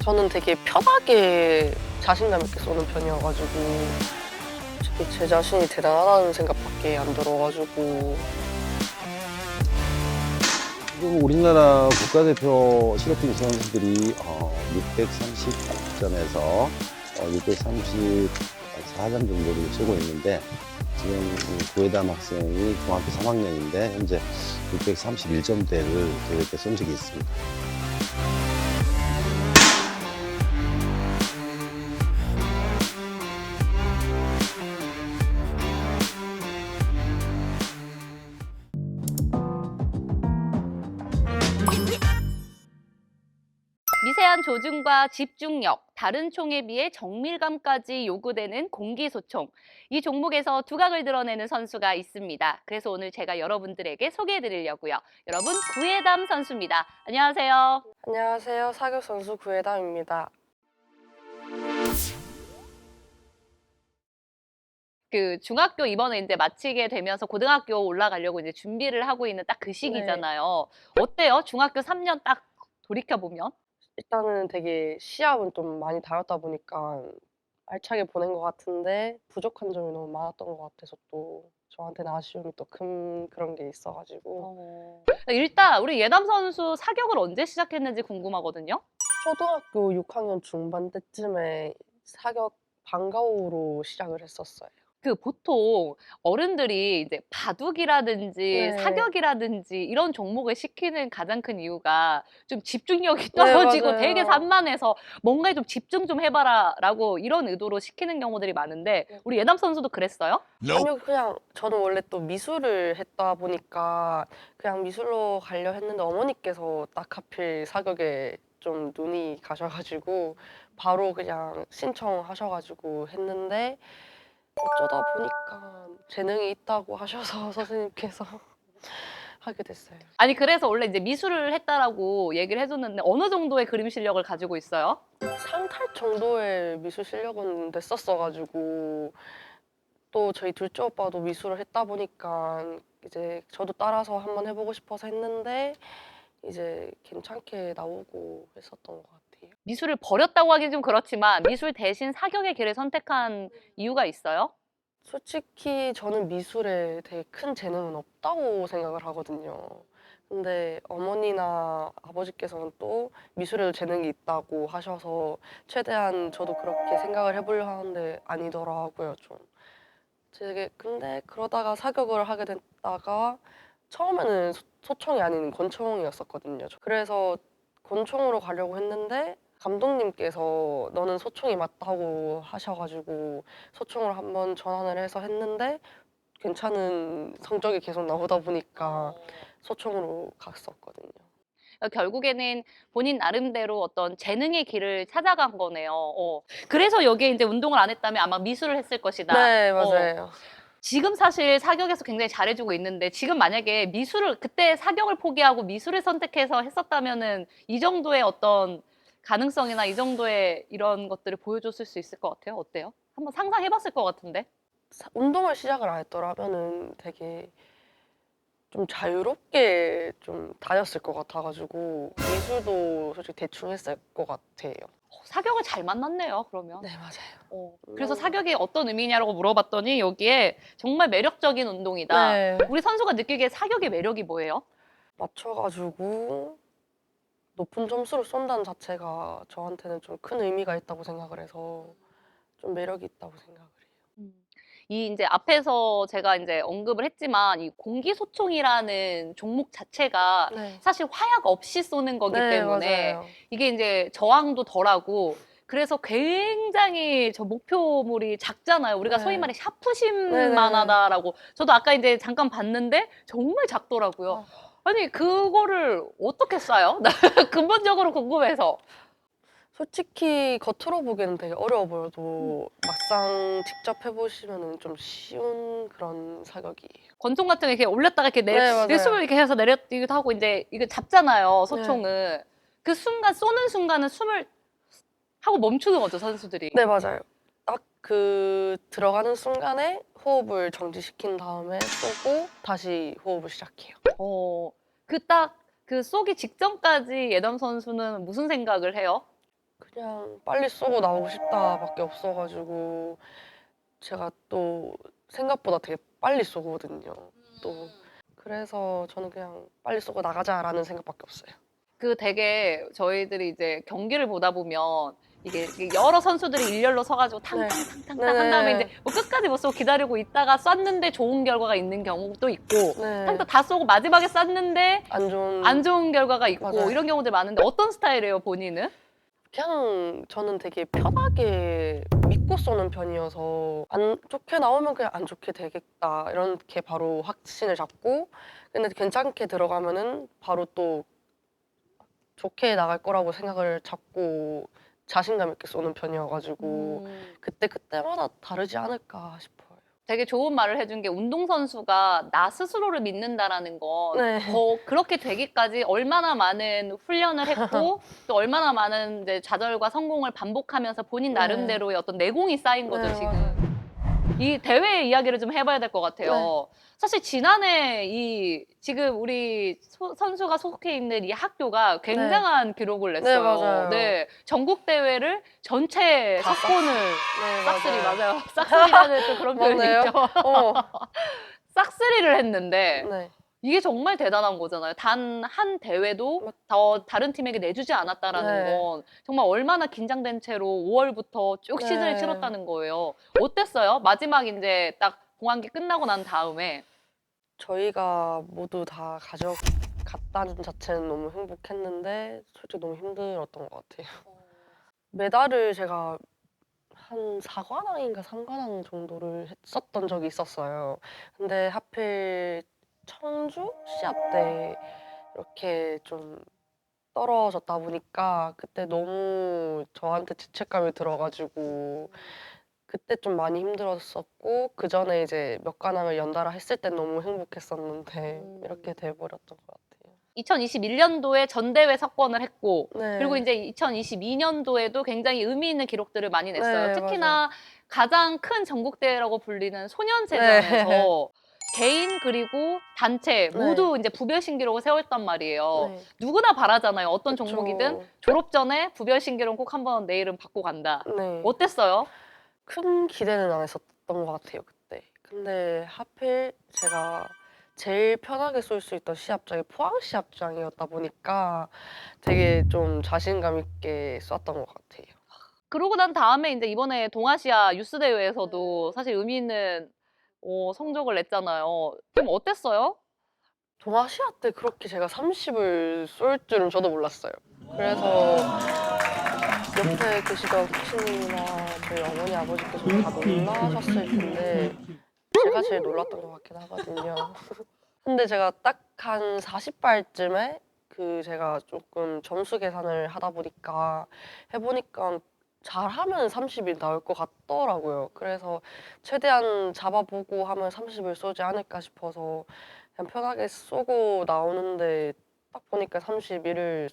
저는 되게 편하게 자신감 있게 쏘는 편이어가지고 솔직히 제 자신이 대단하다는 생각밖에 안 들어가지고. 지금 우리나라 국가대표 실업팀 선수들이 630점에서 634점 정도를 쓰고 있는데, 지금 구해담 학생이 중학교 3학년인데 현재 631점대를 저희한테 쏜 적이 있습니다. 미세한 조준과 집중력, 다른 총에 비해 정밀감까지 요구되는 공기소총. 이 종목에서 두각을 드러내는 선수가 있습니다. 그래서 오늘 제가 여러분들에게 소개해드리려고요. 여러분, 구해담 선수입니다. 안녕하세요. 안녕하세요. 사격 선수 구해담입니다. 중학교 이번에 이제 마치게 되면서 고등학교 올라가려고 이제 준비를 하고 있는 딱 그 시기잖아요. 어때요? 중학교 3년 딱 돌이켜보면? 일단은 되게 시합은 좀 많이 다뤘다 보니까 알차게 보낸 것 같은데 부족한 점이 너무 많았던 것 같아서 또 저한테는 아쉬움이 또 큰 그런 게 있어가지고. 일단 우리 예담 선수 사격을 언제 시작했는지 궁금하거든요. 초등학교 6학년 중반 때쯤에 사격 방과후로 시작을 했었어요. 보통 어른들이 이제 바둑이라든지 네. 사격이라든지 이런 종목을 시키는 가장 큰 이유가 좀 집중력이 네, 떨어지고 맞아요. 되게 산만해서 뭔가에 좀 집중 좀 해봐라라고 이런 의도로 시키는 경우들이 많은데 우리 예담 선수도 그랬어요? 아니요, 그냥 저는 원래 또 미술을 했다 보니까 그냥 미술로 가려 했는데 어머니께서 딱 하필 사격에 좀 눈이 가셔가지고 바로 그냥 신청하셔가지고 했는데 어쩌다 보니까 재능이 있다고 하셔서 선생님께서 하게 됐어요. 아니 그래서 원래 이제 미술을 했다라고 얘기를 해줬는데 어느 정도의 그림 실력을 가지고 있어요? 상탈 정도의 미술 실력은 됐었어가지고 또 저희 둘째 오빠도 미술을 했다 보니까 이제 저도 따라서 한번 해보고 싶어서 했는데 이제 괜찮게 나오고 했었던 것 같아요. 미술을 버렸다고 하긴 좀 그렇지만 미술 대신 사격의 길을 선택한 이유가 있어요? 솔직히 저는 미술에 되게 큰 재능은 없다고 생각을 하거든요. 근데 어머니나 아버지께서는 또 미술에도 재능이 있다고 하셔서 최대한 저도 그렇게 생각을 해보려 하는데 아니더라고요, 좀. 되게 근데 그러다가 사격을 하게 됐다가 처음에는 소총이 아닌 권총이었었거든요. 그래서 권총으로 가려고 했는데 감독님께서 너는 소총이 맞다고 하셔가지고 소총으로 한번 전환을 해서 했는데 괜찮은 성적이 계속 나오다 보니까 소총으로 갔었거든요. 결국에는 본인 나름대로 어떤 재능의 길을 찾아간 거네요. 그래서 여기에 이제 운동을 안 했다면 아마 미술을 했을 것이다. 네, 맞아요. 지금 사실 사격에서 굉장히 잘해주고 있는데 지금 만약에 미술을 그때 사격을 포기하고 미술을 선택해서 했었다면은 이 정도의 어떤 가능성이나 이 정도의 이런 것들을 보여줬을 수 있을 것 같아요. 어때요? 한번 상상해봤을 것 같은데. 운동을 시작을 안 했더라면은 되게 좀 자유롭게 좀 다녔을 것 같아가지고 미술도 솔직히 대충 했을 것 같아요. 사격을 잘 만났네요. 그러면. 네, 맞아요. 그래서 사격이 어떤 의미냐고 물어봤더니 여기에 정말 매력적인 운동이다. 네. 우리 선수가 느끼기에 사격의 매력이 뭐예요? 맞춰가지고 높은 점수를 쏜다는 자체가 저한테는 좀 큰 의미가 있다고 생각을 해서 좀 매력이 있다고 생각을 해요. 이 이제 앞에서 제가 이제 언급을 했지만 이 공기소총이라는 종목 자체가 네. 사실 화약 없이 쏘는 거기 네, 때문에 맞아요. 이게 이제 저항도 덜하고 그래서 굉장히 저 목표물이 작잖아요. 우리가 네. 소위 말해 네네네. 샤프심만 하다라고. 저도 아까 이제 잠깐 봤는데 정말 작더라고요. 아니 그거를 어떻게 쏴요? 나 근본적으로 궁금해서. 솔직히 겉으로 보기에는 되게 어려워 보여도 막상 직접 해보시면은 좀 쉬운 그런 사격이에요. 권총 같은 거 이렇게 올렸다가 이렇게 네, 이렇게 맞아요. 숨을 이렇게 해서 내려뛰기도 하고 이제 이거 잡잖아요, 소총을. 네. 그 순간 쏘는 순간은 숨을 하고 멈추는 거죠, 선수들이. 네, 맞아요. 딱 그 들어가는 순간에 호흡을 정지시킨 다음에 쏘고 다시 호흡을 시작해요. 그 딱 그 쏘기 직전까지 예담 선수는 무슨 생각을 해요? 그냥 빨리 쏘고 나오고 싶다밖에 없어가지고 제가 또 생각보다 되게 빨리 쏘거든요. 또 그래서 저는 그냥 빨리 쏘고 나가자라는 생각밖에 없어요. 그 되게 저희들이 이제 경기를 보다 보면 이게 여러 선수들이 일렬로 서가지고 네. 탕탕탕탕탕 한 다음에 이제 뭐 끝까지 못 쏘고 기다리고 있다가 쐈는데 좋은 결과가 있는 경우도 있고 네. 탕탕 다 쏘고 마지막에 쐈는데 안 좋은 결과가 있고 맞아요. 이런 경우들 많은데 어떤 스타일이에요, 본인은? 그냥 저는 되게 편하게 믿고 쏘는 편이어서 안 좋게 나오면 그냥 안 좋게 되겠다 이렇게 바로 확신을 잡고 근데 괜찮게 들어가면은 바로 또 좋게 나갈 거라고 생각을 잡고 자신감 있게 쏘는 편이어가지고 그때마다 다르지 않을까 싶어요. 되게 좋은 말을 해준 게 운동선수가 나 스스로를 믿는다라는 건 네. 그렇게 되기까지 얼마나 많은 훈련을 했고 또 얼마나 많은 이제 좌절과 성공을 반복하면서 본인 네. 나름대로의 어떤 내공이 쌓인 거죠, 네, 지금. 맞아요. 이 대회 이야기를 좀 해봐야 될 것 같아요. 네. 사실 지난해 지금 우리 선수가 속해 있는 이 학교가 굉장한 기록을 네, 냈어요. 맞아요. 네, 전국 대회를 전체 다 석권을 네, 싹쓸이 맞아요. 맞아요. 싹쓸이라는 또 그런 표현이 맞네요. 있죠. 싹쓸이를 했는데 네. 이게 정말 대단한 거잖아요. 단 한 대회도 더 다른 팀에게 내주지 않았다라는 네. 건 정말 얼마나 긴장된 채로 5월부터 쭉 시즌을 네. 치렀다는 거예요. 어땠어요? 마지막 이제 딱 공항기 끝나고 난 다음에. 저희가 모두 다 가져갔다는 자체는 너무 행복했는데 솔직히 너무 힘들었던 것 같아요. 메달을 제가 한 4관왕인가 3관왕 정도를 했었던 적이 있었어요. 근데 하필 청주 시합 때 이렇게 좀 떨어졌다 보니까 그때 너무 저한테 죄책감이 들어가지고 그때 좀 많이 힘들었었고 그 전에 이제 몇 관왕을 연달아 했을 땐 너무 행복했었는데 이렇게 돼버렸던 것 같아요. 2021년도에 전대회 석권을 했고 네. 그리고 이제 2022년도에도 굉장히 의미 있는 기록들을 많이 냈어요. 네, 특히나 가장 큰 전국대회라고 불리는 소년세전에서 개인 그리고 단체 모두 이제 부별 신기록을 세웠단 말이에요. 네. 누구나 바라잖아요. 어떤 그쵸. 종목이든 졸업 전에 부별 신기록 꼭 한번 내 이름 받고 간다. 네. 어땠어요? 큰 기대는 안 했었던 것 같아요, 그때. 근데 하필 제가 제일 편하게 쏠 수 있던 시합장이 포항 시합장이었다 보니까 되게 좀 자신감 있게 쐈던 것 같아요. 그러고 난 다음에 이제 이번에 동아시아 유스 대회에서도 사실 의미 있는 성적을 냈잖아요. 좀 어땠어요? 동아시아 때 그렇게 제가 30을 쏠 줄은 저도 몰랐어요. 그래서 옆에 계시던 코치님이나 저희 어머니 아버지께서 다 놀라셨을 텐데 제가 제일 놀랐던 것 같긴 하거든요. 근데 제가 딱 한 40발쯤에 제가 조금 점수 계산을 하다 보니까 해보니까 잘하면 30이 나올 것 같더라고요. 그래서 최대한 잡아보고 하면 30을 쏘지 않을까 싶어서 그냥 편하게 쏘고 나오는데 딱 보니까 31을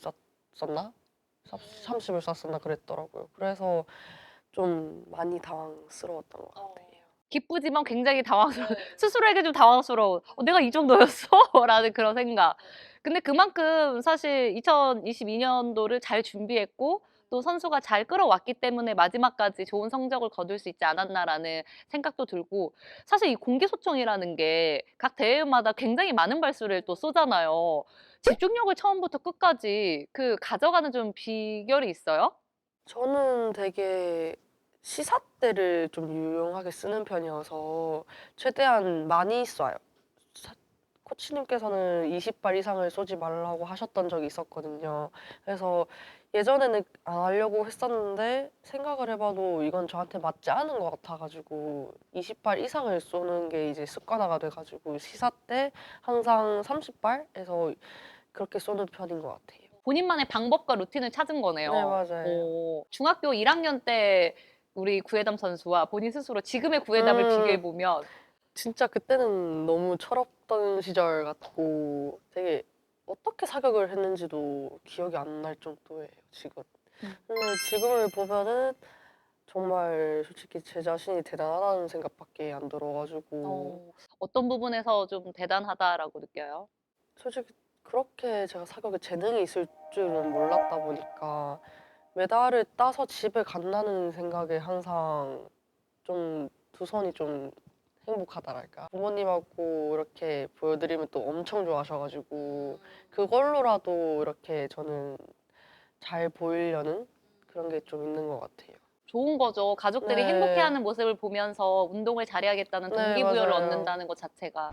쐈나? 30을 쐈었나 그랬더라고요. 그래서 좀 많이 당황스러웠던 것 같아요. 기쁘지만 굉장히 당황스러워. 스스로에게 좀 당황스러운. 내가 이 정도였어? 라는 그런 생각. 근데 그만큼 사실 2022년도를 잘 준비했고 또 선수가 잘 끌어왔기 때문에 마지막까지 좋은 성적을 거둘 수 있지 않았나라는 생각도 들고 사실 이 공기소총이라는 게 각 대회마다 굉장히 많은 발수를 또 쏘잖아요. 집중력을 처음부터 끝까지 가져가는 좀 비결이 있어요? 저는 되게 시사 때를 좀 유용하게 쓰는 편이어서 최대한 많이 쏴요. 코치님께서는 20발 이상을 쏘지 말라고 하셨던 적이 있었거든요. 그래서 예전에는 안 하려고 했었는데 생각을 해봐도 이건 저한테 맞지 않은 것 같아가지고 20발 이상을 쏘는 게 이제 습관화가 돼가지고 시사 때 항상 30발에서 그렇게 쏘는 편인 것 같아요. 본인만의 방법과 루틴을 찾은 거네요. 네, 맞아요. 중학교 1학년 때 우리 구회담 선수와 본인 스스로 지금의 구회담을 비교해 보면 진짜 그때는 너무 철없던 시절 같고 되게 어떻게 사격을 했는지도 기억이 안 날 정도예요, 지금. 근데 지금을 보면은 정말 솔직히 제 자신이 대단하다는 생각밖에 안 들어가지고 어떤 부분에서 좀 대단하다라고 느껴요? 솔직히 그렇게 제가 사격에 재능이 있을 줄은 몰랐다 보니까 메달을 따서 집에 간다는 생각에 항상 좀 두 손이 좀 행복하다랄까. 부모님하고 이렇게 보여드리면 또 엄청 좋아하셔가지고 그걸로라도 이렇게 저는 잘 보이려는 그런 게 좀 있는 것 같아요. 좋은 거죠. 가족들이 네. 행복해하는 모습을 보면서 운동을 잘해야겠다는 네, 동기부여를 맞아요. 얻는다는 것 자체가.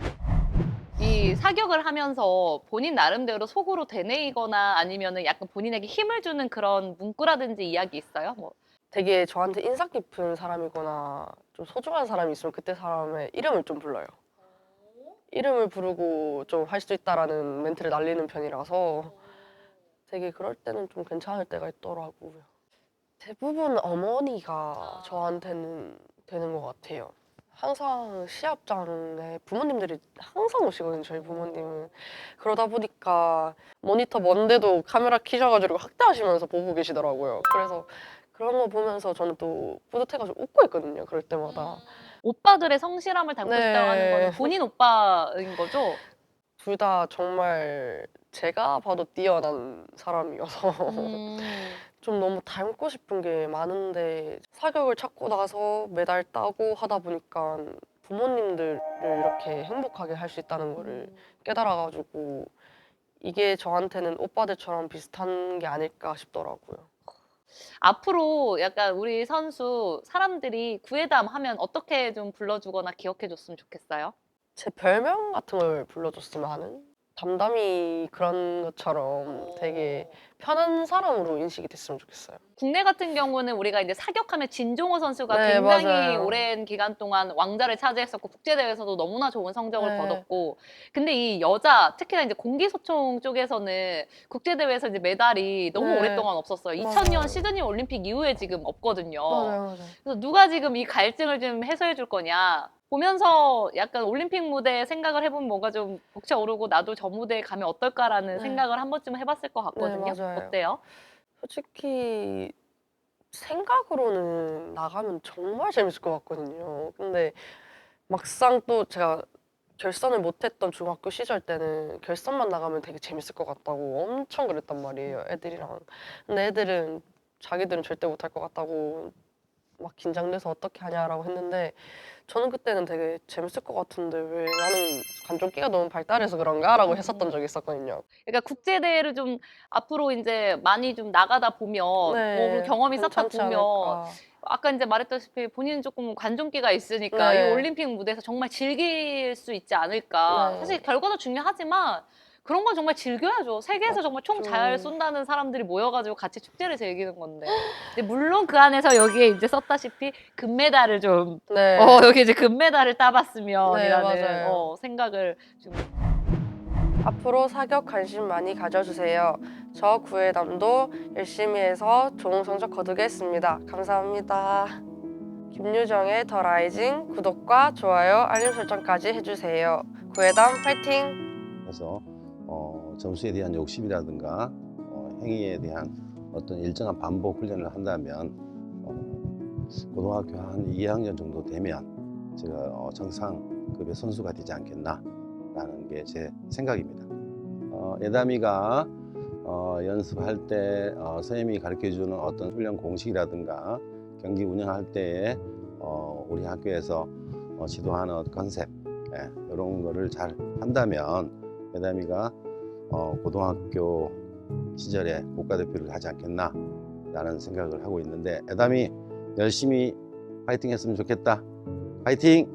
이 사격을 하면서 본인 나름대로 속으로 되뇌이거나 아니면은 약간 본인에게 힘을 주는 그런 문구라든지 이야기 있어요? 뭐. 되게 저한테 인상 깊은 사람이거나 좀 소중한 사람이 있으면 그때 사람의 이름을 좀 불러요. 이름을 부르고 좀 할 수 있다라는 멘트를 날리는 편이라서 되게 그럴 때는 좀 괜찮을 때가 있더라고요. 대부분 어머니가 저한테는 되는 것 같아요. 항상 시합장에 부모님들이 항상 오시거든요, 저희 부모님은. 그러다 보니까 모니터 먼데도 카메라 켜셔가지고 확대하시면서 보고 계시더라고요. 그래서 그런 거 보면서 저는 또 뿌듯해가지고 웃고 있거든요, 그럴 때마다. 오빠들의 성실함을 닮고 싶다고 하는 거는 네. 본인 오빠인 거죠? 둘 다 정말 제가 봐도 뛰어난 사람이어서 음. 좀 너무 닮고 싶은 게 많은데 사격을 찾고 나서 메달 따고 하다 보니까 부모님들을 이렇게 행복하게 할 수 있다는 거를 깨달아가지고 이게 저한테는 오빠들처럼 비슷한 게 아닐까 싶더라고요. 앞으로 약간 우리 선수 사람들이 구회담 하면 어떻게 좀 불러주거나 기억해 줬으면 좋겠어요? 제 별명 같은 걸 불러줬으면 하는? 담담이 그런 것처럼 되게 편한 사람으로 인식이 됐으면 좋겠어요. 국내 같은 경우는 우리가 이제 사격하면 진종호 선수가 네, 굉장히 맞아요. 오랜 기간 동안 왕자를 차지했었고 국제대회에서도 너무나 좋은 성적을 네. 거뒀고 근데 이 여자 특히나 이제 공기소총 쪽에서는 국제대회에서 이제 메달이 너무 네. 오랫동안 없었어요. 맞아요. 2000년 시드니 올림픽 이후에 지금 없거든요. 맞아요, 맞아요. 그래서 누가 지금 이 갈증을 좀 해소해 줄 거냐. 보면서 약간 올림픽 무대 생각을 해보면 뭔가 좀 벅차오르고 나도 저 무대에 가면 어떨까라는 네. 생각을 한 번쯤 해봤을 것 같거든요. 맞아요. 어때요? 솔직히 생각으로는 나가면 정말 재밌을 것 같거든요. 근데 막상 또 제가 결선을 못했던 중학교 시절 때는 결선만 나가면 되게 재밌을 것 같다고 엄청 그랬단 말이에요, 애들이랑. 근데 애들은 자기들은 절대 못할 것 같다고 막 긴장돼서 어떻게 하냐라고 했는데 저는 그때는 되게 재밌을 것 같은데 왜 나는 관종기가 너무 발달해서 그런가라고 했었던 적이 있었거든요. 그러니까 국제 대회를 좀 앞으로 이제 많이 좀 나가다 보면 뭐 네, 경험이 쌓다 괜찮지 보면 않을까. 아까 이제 말했다시피 본인은 조금 관종기가 있으니까 이 네. 올림픽 무대에서 정말 즐길 수 있지 않을까. 네. 사실 결과도 중요하지만 그런 건 정말 즐겨야죠. 세계에서 정말 총 잘 쏜다는 사람들이 모여가지고 같이 축제를 즐기는 건데. 근데 물론 그 안에서 여기에 이제 썼다시피 금메달을 좀 네. 여기 이제 금메달을 따봤으면이라는 네, 맞아요. 생각을 좀 앞으로 사격 관심 많이 가져주세요. 저 구회담도 열심히 해서 좋은 성적 거두겠습니다. 감사합니다. 김유정의 더 라이징 구독과 좋아요, 알림 설정까지 해주세요. 구회담 파이팅! 그래서 점수에 대한 욕심이라든가 행위에 대한 어떤 일정한 반복 훈련을 한다면 고등학교 한 2학년 정도 되면 제가 정상급의 선수가 되지 않겠나라는 게 제 생각입니다. 예담이가 연습할 때 선생님이 가르쳐주는 어떤 훈련 공식이라든가 경기 운영할 때에 우리 학교에서 지도하는 컨셉 이런 거를 잘 한다면 예담이가 고등학교 시절에 국가대표를 하지 않겠나 라는 생각을 하고 있는데 예담이 열심히 파이팅 했으면 좋겠다. 파이팅!